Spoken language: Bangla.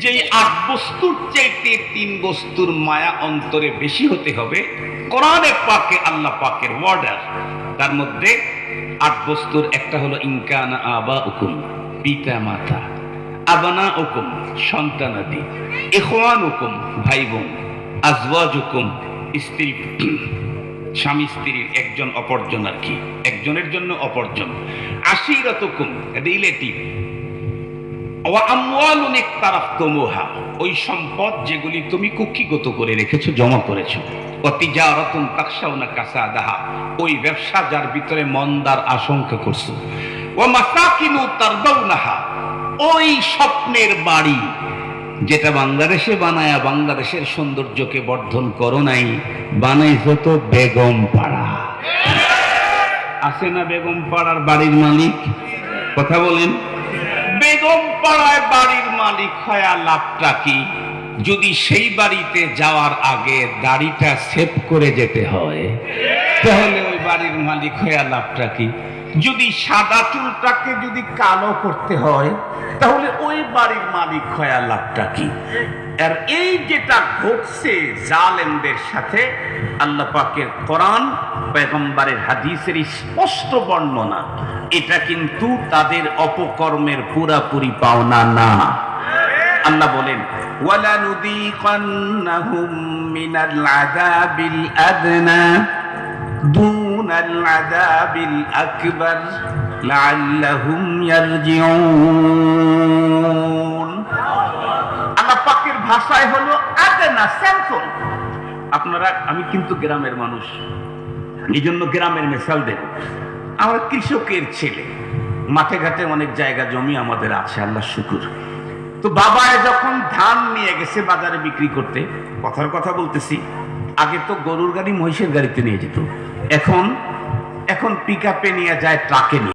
যে 8 বস্তুর চাইতে 3 বস্তুর মায়া অন্তরে বেশি হতে হবে। কোরআনে পাকে আল্লাহ পাকের ওয়ার্ডার, তার মধ্যে 8 বস্তুর একটা হলো ইনকানা আবাউকুম, পিতা মাতা, আবনাউকুম সন্তানাদি, ইখওয়ানুকুম ভাই বোন, আজওয়াজুকুম স্ত্রী স্বামী স্ত্রীর একজন অপরজন আর কি, একজনের জন্য অপরজন, আশিরাতুকুম রিলেটিভ, ওয়া আমওয়ালুন ইকতারাফতুমুহা ওই সম্পদ যেগুলি তুমি কুক্ষিগত করে রেখেছো, জমা করেছো, ওয়া তিজারাতুন তাখশাউনা কাসাদাহা ওই ব্যবসা যার ভিতরে মন্দার আশঙ্কা করছো, ওয়া মাসাকিনু তারদাউনাহা ওই স্বপ্নের বাড়ি যেটা বাংলাদেশে বানায়া বাংলাদেশের সৌন্দর্যকে বর্ধন করো নাই, বানাইছো তো বেগম পাড়া। আছে না বেগম পাড়ার বাড়ির মালিক? কথা বলেন। বেগম পাড়ায় বাড়ির মালিক হয় লাভটা কি? যদি সেই বাড়িতে যাওয়ার আগে দাড়িটা সেভ করে যেতে হয়, তাহলে ওই বাড়ির মালিক হয়ে লাভটা কি? যদি সাদা চুলটাকে যদি কালো করতে হয়, তাহলে ওই বাড়ির মালিক হয়ে লাভটা কি? আর এই যেটা ঘটছে জালেমদের সাথে, আল্লাহ পাকের কোরআন পয়গম্বরের হাদিসের স্পষ্ট বর্ণনা, এটা কিন্তু তাদের অপকর্মের পুরাপুরি পাওনা না। আল্লাহ বলেন ওয়ালা নুযীকান্নাহুম মিনাল আযাবিল আদনা দুনাল আযাবিল আকবার লাআল্লাহুম ইয়ারজিউন। আল্লাহ পাকের ভাষায় হলো আদনা, স্যাম্পল। আপনারা, আমি কিন্তু গ্রামের মানুষ, এই জন্য গ্রামের মিসাল দেব। আমরা কৃষকের ছেলে, মাঠে ঘাটে অনেক জায়গা জমি আমাদের আছে, আল্লাহ শুকুর। তো বাবায় যখন ধান নিয়ে গেছে বাজারে বিক্রি করতে, কথার কথা বলতেছি, আগে তো গরুর গাড়ি মহিষের গাড়িতে নিয়ে যেত, এখন পিকআপে নিয়ে যায়, ট্রাকে নিয়ে